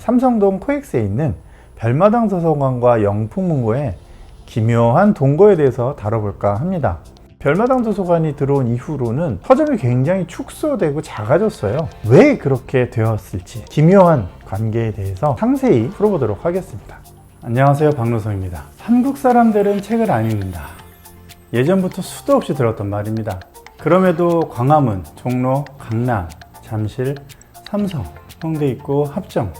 삼성동 코엑스에 있는 별마당 도서관과 영풍문고의 기묘한 동거에 대해서 다뤄볼까 합니다. 별마당 도서관이 들어온 이후로는 서점이 굉장히 축소되고 작아졌어요. 왜 그렇게 되었을지 기묘한 관계에 대해서 상세히 풀어보도록 하겠습니다. 안녕하세요, 박노성입니다. 한국 사람들은 책을 안 읽는다. 예전부터 수도 없이 들었던 말입니다. 그럼에도 광화문, 종로, 강남, 잠실, 삼성, 홍대 입구, 합정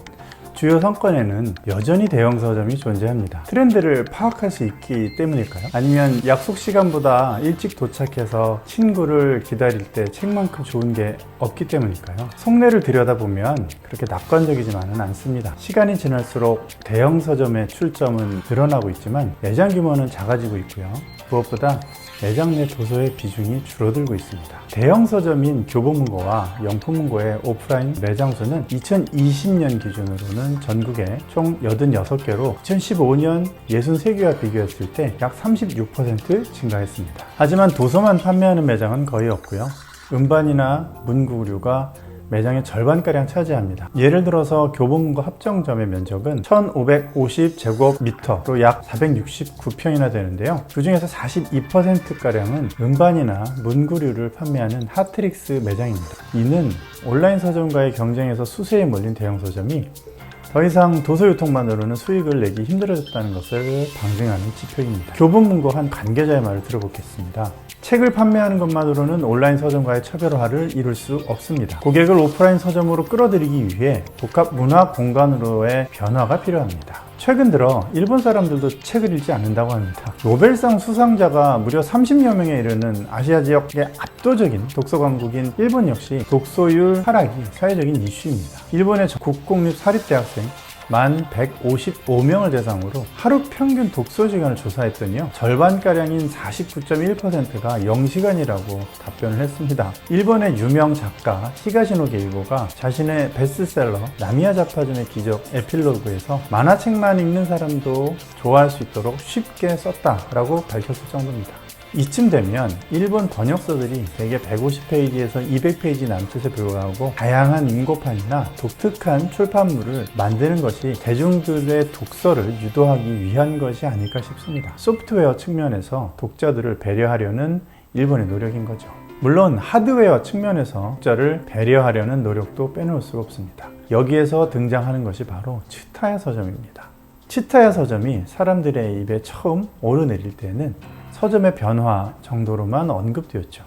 주요 상권에는 여전히 대형 서점이 존재합니다. 트렌드를 파악할 수 있기 때문일까요? 아니면 약속 시간보다 일찍 도착해서 친구를 기다릴 때 책만큼 좋은 게 없기 때문일까요? 속내를 들여다보면 그렇게 낙관적이지만은 않습니다. 시간이 지날수록 대형 서점의 출점은 늘어나고 있지만 매장 규모는 작아지고 있고요. 무엇보다 매장 내 도서의 비중이 줄어들고 있습니다. 대형 서점인 교보문고와 영풍문고의 오프라인 매장 수는 2020년 기준으로는 전국에 총 86개로 2015년 63개와 비교했을 때 약 36% 증가했습니다. 하지만 도서만 판매하는 매장은 거의 없고요. 음반이나 문구류가 매장의 절반가량 차지합니다. 예를 들어서 교보문고 합정점의 면적은 1550제곱미터로 약 469평이나 되는데요. 그 중에서 42%가량은 음반이나 문구류를 판매하는 하트릭스 매장입니다. 이는 온라인 서점과의 경쟁에서 수세에 몰린 대형 서점이 더 이상 도서 유통만으로는 수익을 내기 힘들어졌다는 것을 방증하는 지표입니다. 교보문고 한 관계자의 말을 들어보겠습니다. 책을 판매하는 것만으로는 온라인 서점과의 차별화를 이룰 수 없습니다. 고객을 오프라인 서점으로 끌어들이기 위해 복합 문화 공간으로의 변화가 필요합니다. 최근 들어 일본 사람들도 책을 읽지 않는다고 합니다. 노벨상 수상자가 무려 30여 명에 이르는 아시아 지역의 압도적인 독서 강국인 일본 역시 독서율 하락이 사회적인 이슈입니다. 일본의 국공립 사립대학생 1155명을 대상으로 하루 평균 독서 시간을 조사했더니요, 절반가량인 49.1%가 0시간이라고 답변을 했습니다. 일본의 유명 작가 히가시노 게이고가 자신의 베스트셀러 나미야 자파즘의 기적 에필로그에서 만화책만 읽는 사람도 좋아할 수 있도록 쉽게 썼다라고 밝혔을 정도입니다. 이쯤 되면 일본 번역서들이 대개 150페이지에서 200페이지 남짓에 불과하고 다양한 인고판이나 독특한 출판물을 만드는 것이 대중들의 독서를 유도하기 위한 것이 아닐까 싶습니다. 소프트웨어 측면에서 독자들을 배려하려는 일본의 노력인 거죠. 물론 하드웨어 측면에서 독자를 배려하려는 노력도 빼놓을 수가 없습니다. 여기에서 등장하는 것이 바로 츠타야 서점입니다. 츠타야 서점이 사람들의 입에 처음 오르내릴 때는 서점의 변화 정도로만 언급되었죠.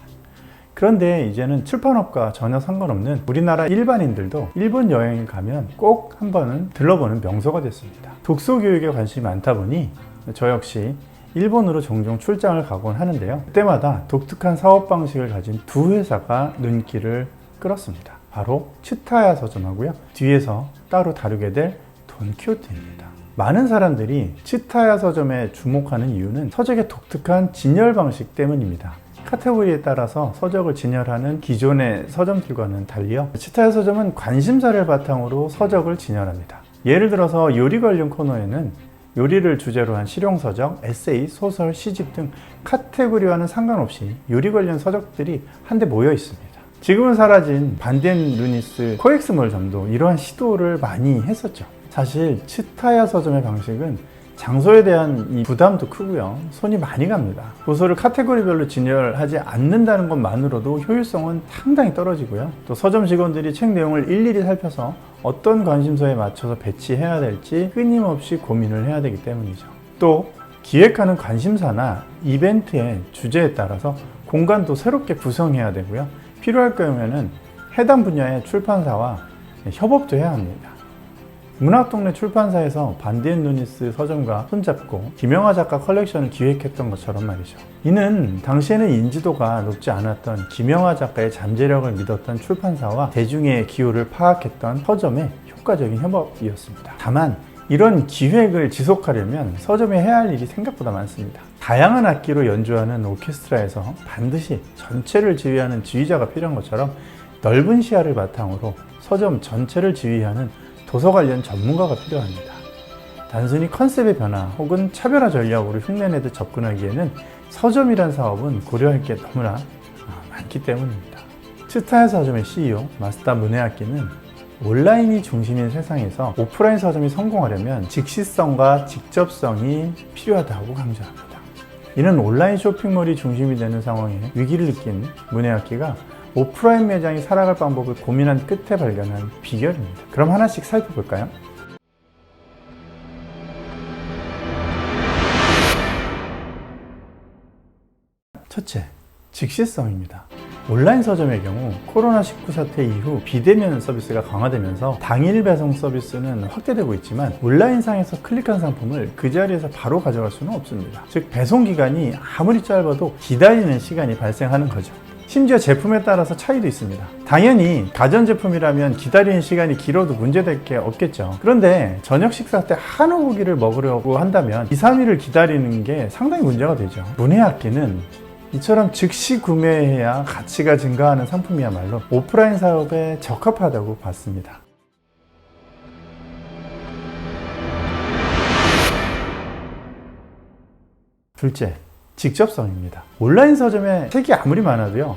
그런데 이제는 출판업과 전혀 상관없는 우리나라 일반인들도 일본 여행을 가면 꼭 한 번은 들러보는 명소가 됐습니다. 독서 교육에 관심이 많다 보니 저 역시 일본으로 종종 출장을 가곤 하는데요. 그때마다 독특한 사업 방식을 가진 두 회사가 눈길을 끌었습니다. 바로 츠타야 서점하고요, 뒤에서 따로 다루게 될 돈키호테입니다. 많은 사람들이 츠타야 서점에 주목하는 이유는 서적의 독특한 진열 방식 때문입니다. 카테고리에 따라서 서적을 진열하는 기존의 서점들과는 달리요, 츠타야 서점은 관심사를 바탕으로 서적을 진열합니다. 예를 들어서 요리 관련 코너에는 요리를 주제로 한 실용서적, 에세이, 소설, 시집 등 카테고리와는 상관없이 요리 관련 서적들이 한데 모여 있습니다. 지금은 사라진 반덴 루니스 코엑스몰점도 이러한 시도를 많이 했었죠. 사실 츠타야 서점의 방식은 장소에 대한 이 부담도 크고요, 손이 많이 갑니다. 도서를 카테고리별로 진열하지 않는다는 것만으로도 효율성은 상당히 떨어지고요, 또 서점 직원들이 책 내용을 일일이 살펴서 어떤 관심사에 맞춰서 배치해야 될지 끊임없이 고민을 해야 되기 때문이죠. 또 기획하는 관심사나 이벤트의 주제에 따라서 공간도 새롭게 구성해야 되고요, 필요할 경우에는 해당 분야의 출판사와 협업도 해야 합니다. 문학동네 출판사에서 반디앤 루니스 서점과 손잡고 김영하 작가 컬렉션을 기획했던 것처럼 말이죠. 이는 당시에는 인지도가 높지 않았던 김영하 작가의 잠재력을 믿었던 출판사와 대중의 기호를 파악했던 서점의 효과적인 협업이었습니다. 다만 이런 기획을 지속하려면 서점이 해야 할 일이 생각보다 많습니다. 다양한 악기로 연주하는 오케스트라에서 반드시 전체를 지휘하는 지휘자가 필요한 것처럼 넓은 시야를 바탕으로 서점 전체를 지휘하는 도서 관련 전문가가 필요합니다. 단순히 컨셉의 변화 혹은 차별화 전략으로 흉내내듯 접근하기에는 서점이란 사업은 고려할 게 너무나 많기 때문입니다. 츠타야 서점의 CEO 마스다 무네아키는 온라인이 중심인 세상에서 오프라인 서점이 성공하려면 즉시성과 직접성이 필요하다고 강조합니다. 이는 온라인 쇼핑몰이 중심이 되는 상황에 위기를 느낀 문해학기가 오프라인 매장이 살아갈 방법을 고민한 끝에 발견한 비결입니다. 그럼 하나씩 살펴볼까요? 첫째, 즉시성입니다. 온라인 서점의 경우 코로나19 사태 이후 비대면 서비스가 강화되면서 당일 배송 서비스는 확대되고 있지만 온라인상에서 클릭한 상품을 그 자리에서 바로 가져갈 수는 없습니다. 즉 배송 기간이 아무리 짧아도 기다리는 시간이 발생하는 거죠. 심지어 제품에 따라서 차이도 있습니다. 당연히 가전제품이라면 기다리는 시간이 길어도 문제될 게 없겠죠. 그런데 저녁 식사 때 한우 고기를 먹으려고 한다면 2, 3일을 기다리는 게 상당히 문제가 되죠. 문해학기는 이처럼 즉시 구매해야 가치가 증가하는 상품이야말로 오프라인 사업에 적합하다고 봤습니다. 둘째, 직접성입니다. 온라인 서점에 책이 아무리 많아도요,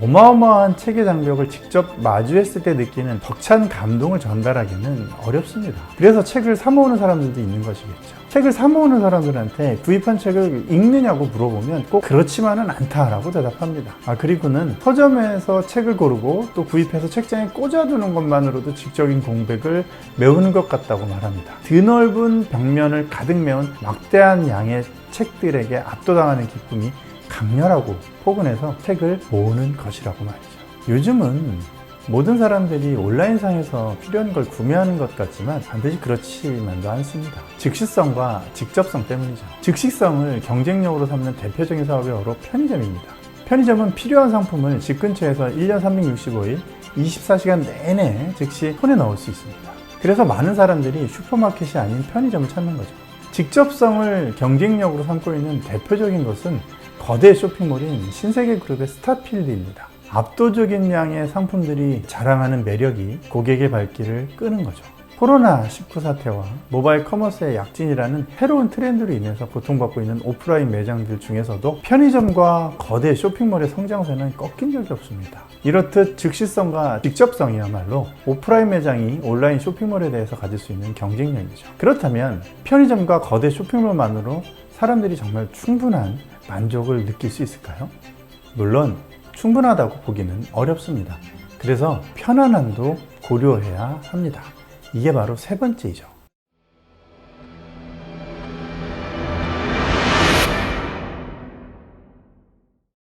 어마어마한 책의 장벽을 직접 마주했을 때 느끼는 벅찬 감동을 전달하기는 어렵습니다. 그래서 책을 사 모으는 사람들도 있는 것이겠죠. 책을 사 모으는 사람들한테 구입한 책을 읽느냐고 물어보면 꼭 그렇지만은 않다라고 대답합니다. 그리고는 서점에서 책을 고르고 또 구입해서 책장에 꽂아두는 것만으로도 지적인 공백을 메우는 것 같다고 말합니다. 드넓은 벽면을 가득 메운 막대한 양의 책들에게 압도당하는 기쁨이 강렬하고 포근해서 책을 모으는 것이라고 말이죠. 요즘은 모든 사람들이 온라인상에서 필요한 걸 구매하는 것 같지만 반드시 그렇지만도 않습니다. 즉시성과 직접성 때문이죠. 즉시성을 경쟁력으로 삼는 대표적인 사업이 바로 편의점입니다. 편의점은 필요한 상품을 집 근처에서 1년 365일 24시간 내내 즉시 손에 넣을 수 있습니다. 그래서 많은 사람들이 슈퍼마켓이 아닌 편의점을 찾는 거죠. 직접성을 경쟁력으로 삼고 있는 대표적인 것은 거대 쇼핑몰인 신세계그룹의 스타필드입니다. 압도적인 양의 상품들이 자랑하는 매력이 고객의 발길을 끄는 거죠. 코로나19 사태와 모바일 커머스의 약진이라는 새로운 트렌드로 인해서 고통받고 있는 오프라인 매장들 중에서도 편의점과 거대 쇼핑몰의 성장세는 꺾인 적이 없습니다. 이렇듯 즉시성과 직접성이야말로 오프라인 매장이 온라인 쇼핑몰에 대해서 가질 수 있는 경쟁력이죠. 그렇다면 편의점과 거대 쇼핑몰만으로 사람들이 정말 충분한 만족을 느낄 수 있을까요? 물론 충분하다고 보기는 어렵습니다. 그래서 편안함도 고려해야 합니다. 이게 바로 세 번째이죠.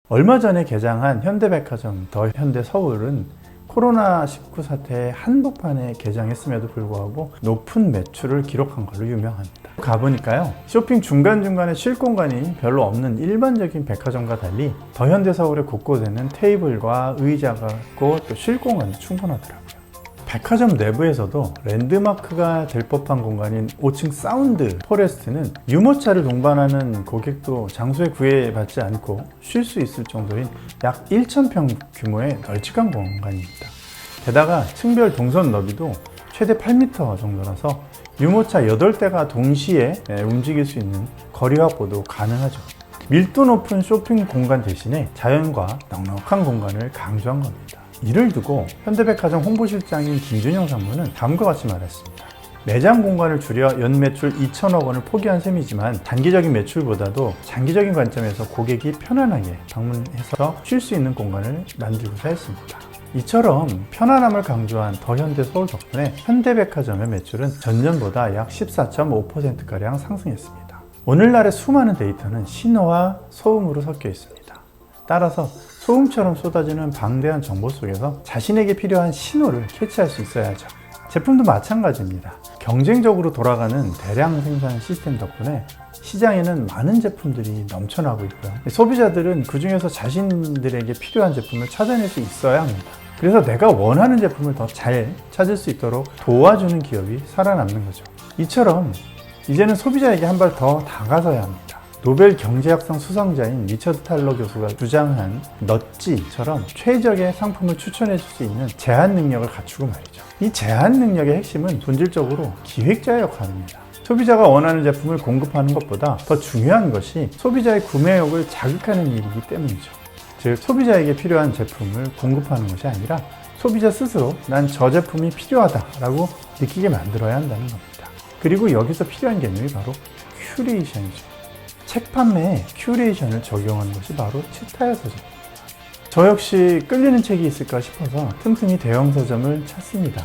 얼마 전에 개장한 현대백화점 더 현대서울은 코로나19 사태의 한복판에 개장했음에도 불구하고 높은 매출을 기록한 걸로 유명합니다. 가보니까요, 쇼핑 중간중간에 쉴 공간이 별로 없는 일반적인 백화점과 달리 더 현대서울의 곳곳에는 테이블과 의자가 있고 또 쉴 공간이 충분하더라고요. 백화점 내부에서도 랜드마크가 될 법한 공간인 5층 사운드 포레스트는 유모차를 동반하는 고객도 장소에 구애받지 않고 쉴 수 있을 정도인 약 1,000평 규모의 널찍한 공간입니다. 게다가 층별 동선 너비도 최대 8m 정도라서 유모차 8대가 동시에 움직일 수 있는 거리 확보도 가능하죠. 밀도 높은 쇼핑 공간 대신에 자연과 넉넉한 공간을 강조한 겁니다. 이를 두고 현대백화점 홍보실장인 김준영 상무는 다음과 같이 말했습니다. 매장 공간을 줄여 연매출 2천억 원을 포기한 셈이지만 단기적인 매출보다도 장기적인 관점에서 고객이 편안하게 방문해서 쉴 수 있는 공간을 만들고자 했습니다. 이처럼 편안함을 강조한 더 현대서울 덕분에 현대백화점의 매출은 전년보다 약 14.5%가량 상승했습니다. 오늘날의 수많은 데이터는 신호와 소음으로 섞여 있습니다. 따라서 소음처럼 쏟아지는 방대한 정보 속에서 자신에게 필요한 신호를 캐치할 수 있어야 하죠. 제품도 마찬가지입니다. 경쟁적으로 돌아가는 대량 생산 시스템 덕분에 시장에는 많은 제품들이 넘쳐나고 있고요. 소비자들은 그 중에서 자신들에게 필요한 제품을 찾아낼 수 있어야 합니다. 그래서 내가 원하는 제품을 더 잘 찾을 수 있도록 도와주는 기업이 살아남는 거죠. 이처럼 이제는 소비자에게 한 발 더 다가서야 합니다. 노벨 경제학상 수상자인 리처드 탈러 교수가 주장한 넛지처럼 최적의 상품을 추천해 줄 수 있는 제안 능력을 갖추고 말이죠. 이 제안 능력의 핵심은 본질적으로 기획자의 역할입니다. 소비자가 원하는 제품을 공급하는 것보다 더 중요한 것이 소비자의 구매욕을 자극하는 일이기 때문이죠. 즉 소비자에게 필요한 제품을 공급하는 것이 아니라 소비자 스스로 난 저 제품이 필요하다라고 느끼게 만들어야 한다는 겁니다. 그리고 여기서 필요한 개념이 바로 큐레이션이죠. 책 판매에 큐레이션을 적용하는 것이 바로 치타야 서점입니다. 저 역시 끌리는 책이 있을까 싶어서 틈틈이 대형 서점을 찾습니다.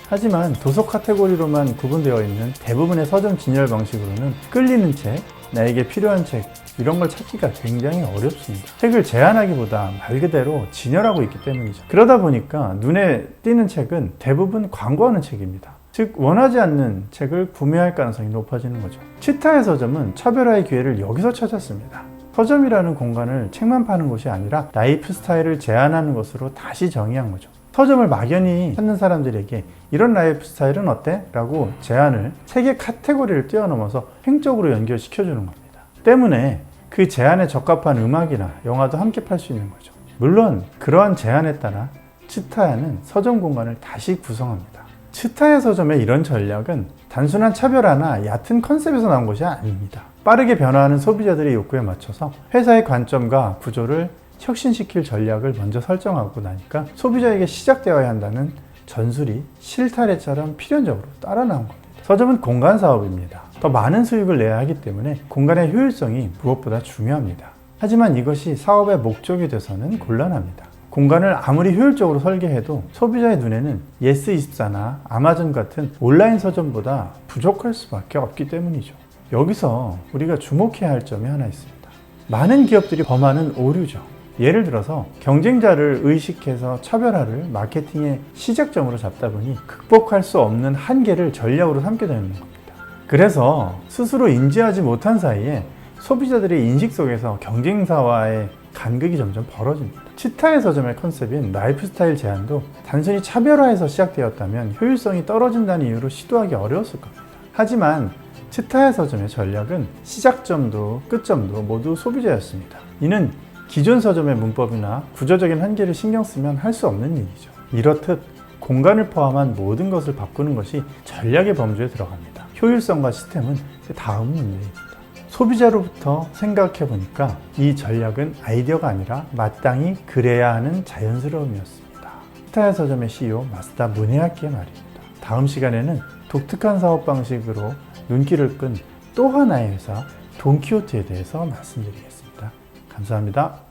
하지만 도서 카테고리로만 구분되어 있는 대부분의 서점 진열 방식으로는 끌리는 책, 나에게 필요한 책 이런 걸 찾기가 굉장히 어렵습니다. 책을 제한하기보다 말 그대로 진열하고 있기 때문이죠. 그러다 보니까 눈에 띄는 책은 대부분 광고하는 책입니다. 즉 원하지 않는 책을 구매할 가능성이 높아지는 거죠. 치타야 서점은 차별화의 기회를 여기서 찾았습니다. 서점이라는 공간을 책만 파는 곳이 아니라 라이프 스타일을 제안하는 것으로 다시 정의한 거죠. 서점을 막연히 찾는 사람들에게 이런 라이프 스타일은 어때? 라고 제안을 책의 카테고리를 뛰어넘어서 횡적으로 연결시켜주는 겁니다. 때문에 그 제안에 적합한 음악이나 영화도 함께 팔 수 있는 거죠. 물론 그러한 제안에 따라 치타야는 서점 공간을 다시 구성합니다. 치타야 서점의 이런 전략은 단순한 차별화나 얕은 컨셉에서 나온 것이 아닙니다. 빠르게 변화하는 소비자들의 욕구에 맞춰서 회사의 관점과 구조를 혁신시킬 전략을 먼저 설정하고 나니까 소비자에게 시작되어야 한다는 전술이 실타래처럼 필연적으로 따라 나온 겁니다. 서점은 공간 사업입니다. 더 많은 수익을 내야 하기 때문에 공간의 효율성이 무엇보다 중요합니다. 하지만 이것이 사업의 목적이 돼서는 곤란합니다. 공간을 아무리 효율적으로 설계해도 소비자의 눈에는 예스24나 아마존 같은 온라인 서점보다 부족할 수밖에 없기 때문이죠. 여기서 우리가 주목해야 할 점이 하나 있습니다. 많은 기업들이 범하는 오류죠. 예를 들어서 경쟁자를 의식해서 차별화를 마케팅의 시작점으로 잡다 보니 극복할 수 없는 한계를 전략으로 삼게 되는 겁니다. 그래서 스스로 인지하지 못한 사이에 소비자들의 인식 속에서 경쟁사와의 간극이 점점 벌어집니다. 치타야 서점의 컨셉인 라이프 스타일 제안도 단순히 차별화에서 시작되었다면 효율성이 떨어진다는 이유로 시도하기 어려웠을 겁니다. 하지만 치타야 서점의 전략은 시작점도 끝점도 모두 소비자였습니다. 이는 기존 서점의 문법이나 구조적인 한계를 신경 쓰면 할 수 없는 일이죠. 이렇듯 공간을 포함한 모든 것을 바꾸는 것이 전략의 범주에 들어갑니다. 효율성과 시스템은 그 다음 문제입니다. 소비자로부터 생각해 보니까 이 전략은 아이디어가 아니라 마땅히 그래야 하는 자연스러움이었습니다. 치타야 서점의 CEO 마쓰다 무네야키의 말입니다. 다음 시간에는 독특한 사업 방식으로 눈길을 끈 또 하나의 회사 돈키호테에 대해서 말씀드리겠습니다. 감사합니다.